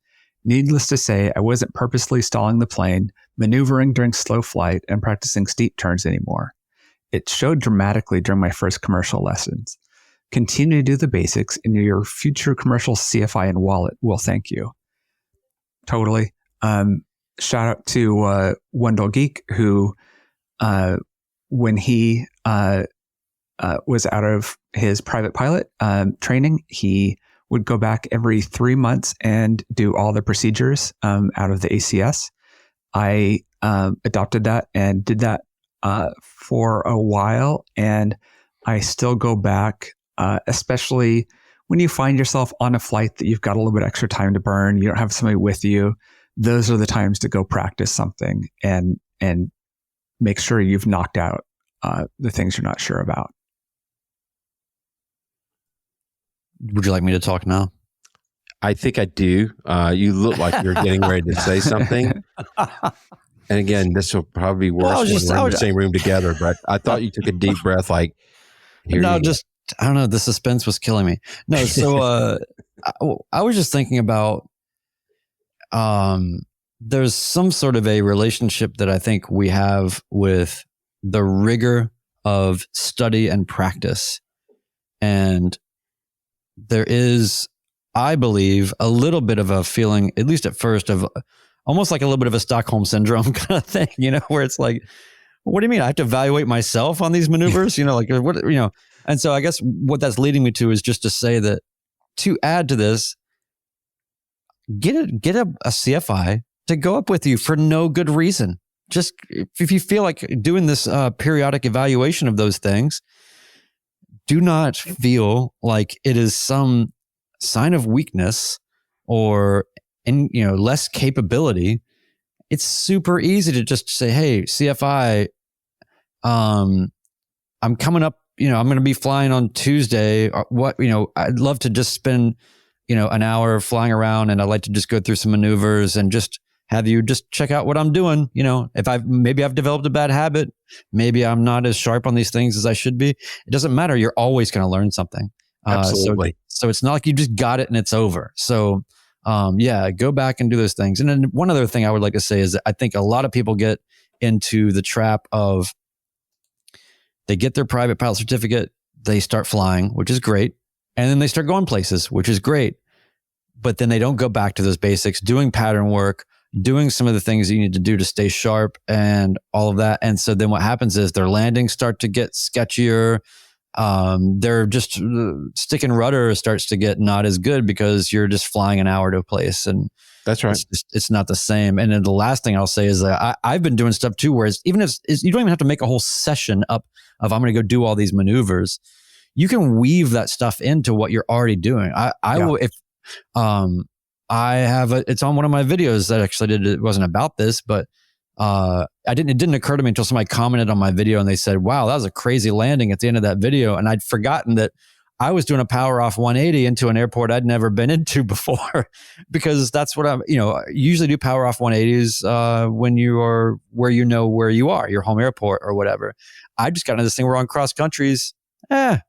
Needless to say, I wasn't purposely stalling the plane, maneuvering during slow flight, and practicing steep turns anymore. It showed dramatically during my first commercial lessons. Continue to do the basics, and your future commercial CFI and wallet will thank you. Totally. Shout out to Wendell Geek, who, when he was out of his private pilot training, he would go back every 3 months and do all the procedures out of the ACS. I adopted that and did that for a while, and I still go back, especially when you find yourself on a flight that you've got a little bit extra time to burn, you don't have somebody with you. Those are the times to go practice something and make sure you've knocked out the things you're not sure about. Would you like me to talk now? I think I do. You look like you're getting ready to say something. And again, this will probably be worse when we're in the same room together, but I thought you took a deep breath like, I don't know, the suspense was killing me. No, so I was just thinking about there's some sort of a relationship that I think we have with the rigor of study and practice. And there is, I believe, a little bit of a feeling, at least at first, of almost like a little bit of a Stockholm syndrome kind of thing, where it's like, what do you mean? I have to evaluate myself on these maneuvers, And so I guess what that's leading me to is just to say that to add to this, get a CFI to go up with you for no good reason. Just if you feel like doing this periodic evaluation of those things, do not feel like it is some sign of weakness or less capability. It's super easy to just say, hey, CFI, I'm coming up, I'm going to be flying on Tuesday. I'd love to just spend, an hour flying around, and I'd like to just go through some maneuvers and just have you just check out what I'm doing. If I've developed a bad habit, maybe I'm not as sharp on these things as I should be. It doesn't matter. You're always going to learn something. Absolutely. So it's not like you just got it and it's over. So, go back and do those things. And then one other thing I would like to say is that I think a lot of people get into the trap of they get their private pilot certificate, they start flying, which is great. And then they start going places, which is great. But then they don't go back to those basics, doing pattern work, doing some of the things that you need to do to stay sharp and all of that. And so then what happens is their landings start to get sketchier. They're just stick and rudder starts to get not as good because you're just flying an hour to a place, and that's right. It's not the same. And then the last thing I'll say is that I've been doing stuff too, where you don't even have to make a whole session up of I'm going to go do all these maneuvers. You can weave that stuff into what you're already doing. Will if I have it's on one of my videos that actually did. It wasn't about this, but it didn't occur to me until somebody commented on my video and they said, wow, that was a crazy landing at the end of that video. And I'd forgotten that I was doing a power off 180 into an airport I'd never been into before, because that's what usually do power off 180s when you are where you are, your home airport or whatever. I just got into this thing where on cross countries, if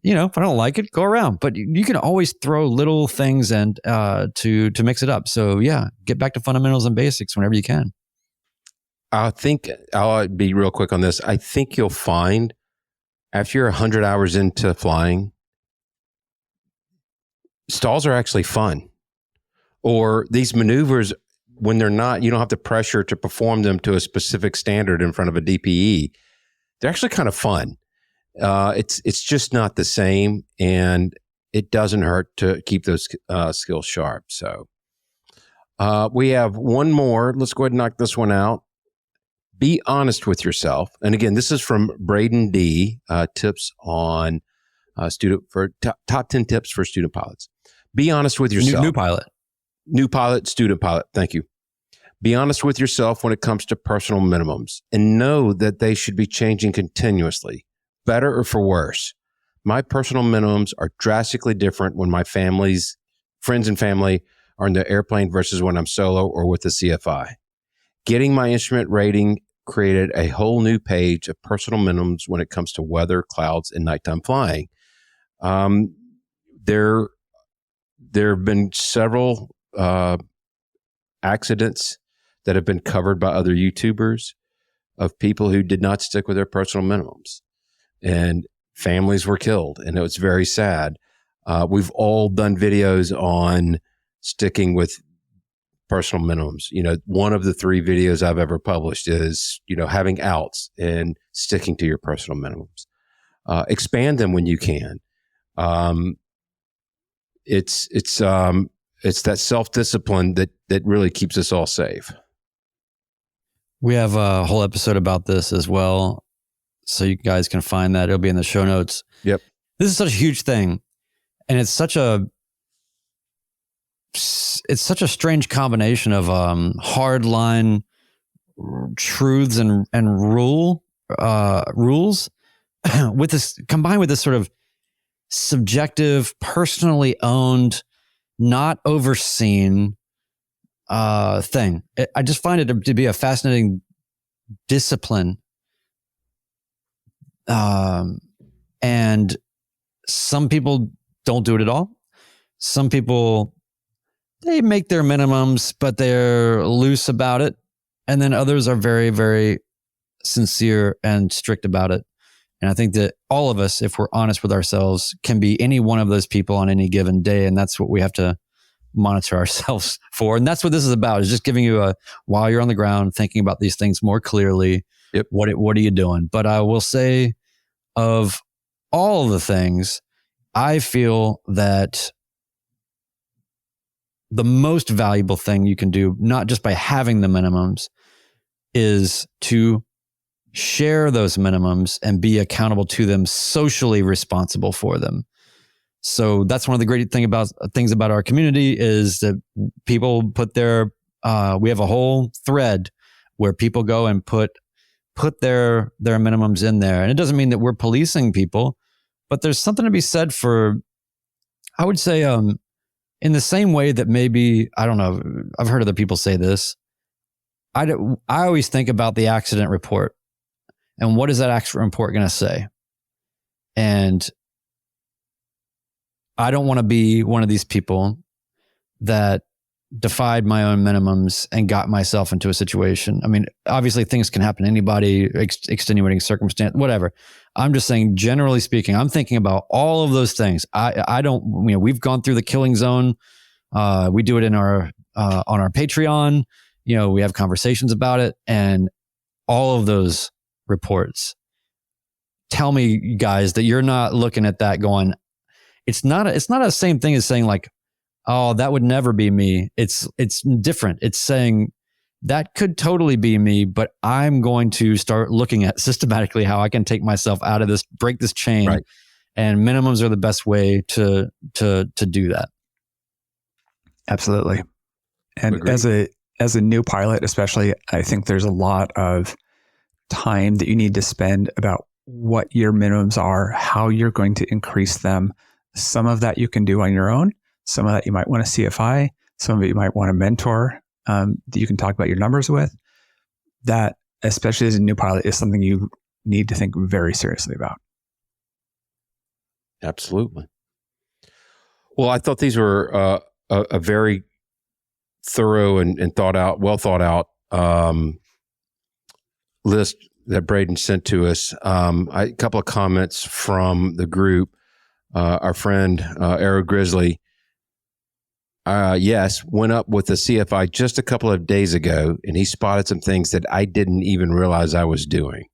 I don't like it, go around. But you can always throw little things and to mix it up. So yeah, get back to fundamentals and basics whenever you can. I think I'll be real quick on this. I think you'll find after you're 100 hours into flying, stalls are actually fun. Or these maneuvers, when they're not, you don't have the pressure to perform them to a specific standard in front of a DPE. They're actually kind of fun. It's just not the same, and it doesn't hurt to keep those skills sharp. So we have one more. Let's go ahead and knock this one out. Be honest with yourself. And again, this is from Braeden D, tips on top 10 tips for student pilots. Be honest with yourself. New pilot, student pilot. Thank you. Be honest with yourself when it comes to personal minimums, and know that they should be changing continuously, better or for worse. My personal minimums are drastically different when my friends and family are in the airplane versus when I'm solo or with the CFI. Getting my instrument rating created a whole new page of personal minimums when it comes to weather, clouds, and nighttime flying. There have been several accidents that have been covered by other YouTubers of people who did not stick with their personal minimums, and families were killed, and it was very sad. We've all done videos on sticking with personal minimums. One of the 3 videos I've ever published is, having outs and sticking to your personal minimums. Expand them when you can. It's that self-discipline that really keeps us all safe. We have a whole episode about this as well, so you guys can find that. It'll be in the show notes. Yep. This is such a huge thing, and it's such a strange combination of hardline truths and rules with this, combined with this sort of subjective, personally owned, not overseen thing. I just find it to be a fascinating discipline. And some people don't do it at all. Some people, they make their minimums, but they're loose about it. And then others are very, very sincere and strict about it. And I think that all of us, if we're honest with ourselves, can be any one of those people on any given day. And that's what we have to monitor ourselves for. And that's what this is about, is just giving you while you're on the ground, thinking about these things more clearly. Yep. What are you doing? But I will say, of all of the things, I feel that the most valuable thing you can do, not just by having the minimums, is to share those minimums and be accountable to them, socially responsible for them. So that's one of the great things about our community, is that people put we have a whole thread where people go and put their minimums in there. And it doesn't mean that we're policing people, but there's something to be said for, I would say, in the same way that maybe, I don't know, I've heard other people say this. I always think about the accident report, and what is that accident report going to say? And I don't want to be one of these people that defied my own minimums and got myself into a situation. I mean, obviously things can happen to anybody, extenuating circumstance, whatever. I'm just saying, generally speaking, I'm thinking about all of those things. I don't, we've gone through the killing zone. We do it in on our Patreon. We have conversations about it, and all of those reports tell me, guys, that you're not looking at that going, it's not a same thing as saying like, oh, that would never be me. It's different. It's saying that could totally be me, but I'm going to start looking at systematically how I can take myself out of this, break this chain. Right. And minimums are the best way to do that. Absolutely. And agreed. As a new pilot, especially, I think there's a lot of time that you need to spend about what your minimums are, how you're going to increase them. Some of that you can do on your own. Some of that you might want a CFI. Some of it you might want a mentor that you can talk about your numbers with. That, especially as a new pilot, is something you need to think very seriously about. Absolutely. Well, I thought these were a very thorough and well thought out list that Braeden sent to us. A couple of comments from the group. Our friend Arrow Grizzly, went up with the CFI just a couple of days ago, and he spotted some things that I didn't even realize I was doing.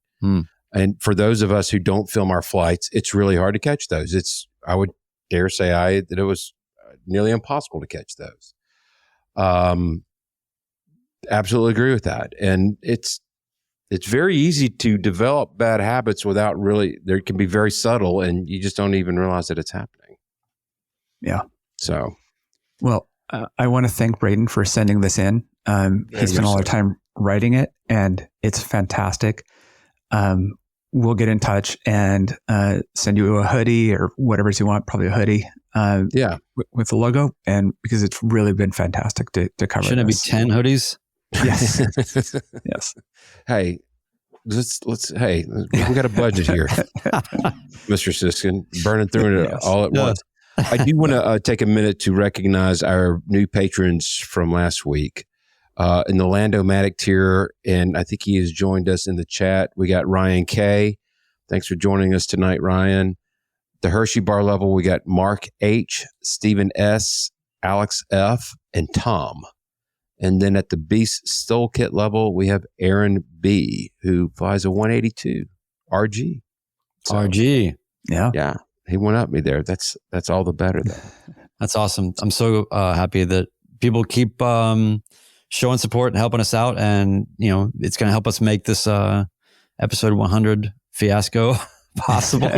And for those of us who don't film our flights, it's really hard to catch those. I would dare say that it was nearly impossible to catch those. Absolutely agree with that. And it's very easy to develop bad habits without they can be very subtle, and you just don't even realize that it's happening. Yeah. So, well, I want to thank Braeden for sending this in. He spent all our time writing it, and it's fantastic. We'll get in touch and send you a hoodie or whatever you want, probably a hoodie. With the logo, and because it's really been fantastic to cover. Shouldn't it be 10 hoodies? Yes. Yes. Hey, we got a budget here, Mr. Siskin, burning through it all at once. I do want to take a minute to recognize our new patrons from last week. In the Lando-Matic tier, and I think he has joined us in the chat. We got Ryan K. Thanks for joining us tonight, Ryan. The Hershey bar level, we got Mark H., Stephen S., Alex F., and Tom. And then at the Beast Stole Kit level, we have Aaron B., who flies a 182 RG. So, RG. Yeah. Yeah. He went up me there. That's all the better, though. That's awesome. I'm so happy that people keep showing support and helping us out. And, it's going to help us make this episode 100 fiasco possible.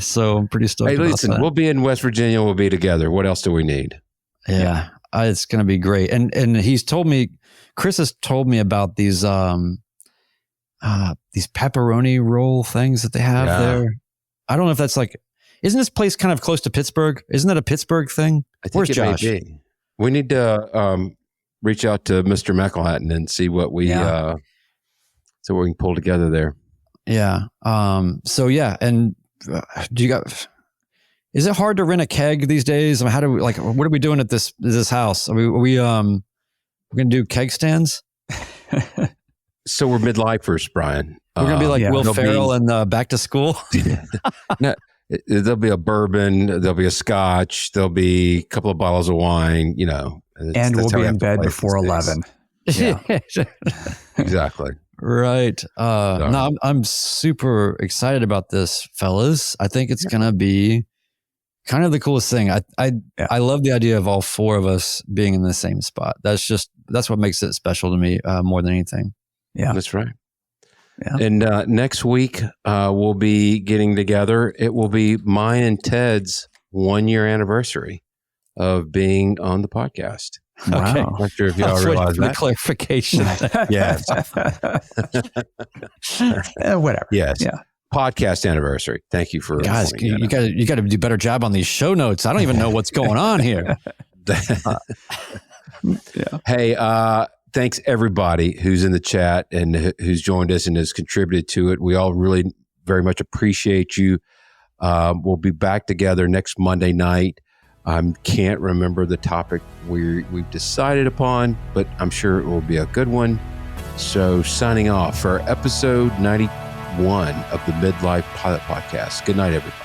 So I'm pretty stoked. Hey, listen, we'll be in West Virginia. We'll be together. What else do we need? Yeah. It's going to be great. And Chris has told me about these pepperoni roll things that they have there. I don't know if that's isn't this place kind of close to Pittsburgh? Isn't that a Pittsburgh thing? I think Where's Josh? May be. We need to reach out to Mr. McElhatton and see what we can pull together there. Yeah. And is it hard to rent a keg these days? I mean, how do we what are we doing at this house? Are we going to do keg stands? So we're midlifers, Brian. We're going to be Will Ferrell and Back to School. No, there'll be a bourbon, there'll be a scotch, there'll be a couple of bottles of wine, and we'll be in bed before 11. Yeah. Exactly. Right. No, I'm super excited about this, fellas. I think it's going to be kind of the coolest thing. I love the idea of all four of us being in the same spot. That's what makes it special to me more than anything. Yeah. That's right. Yeah. And next week, we'll be getting together. It will be mine and Ted's 1-year anniversary of being on the podcast. Wow. Okay. I'm not sure if y'all realize that. The clarification. Yes. Whatever. Yes. Yeah. Podcast anniversary. Thank you for guys. You got to do a better job on these show notes. I don't even know what's going on here. Hey, thanks everybody who's in the chat and who's joined us and has contributed to it. We all really very much appreciate you. We'll be back together next Monday night. I can't remember the topic we've decided upon, but I'm sure it will be a good one. So signing off for episode 91 of the Midlife Pilot Podcast. Good night, everybody.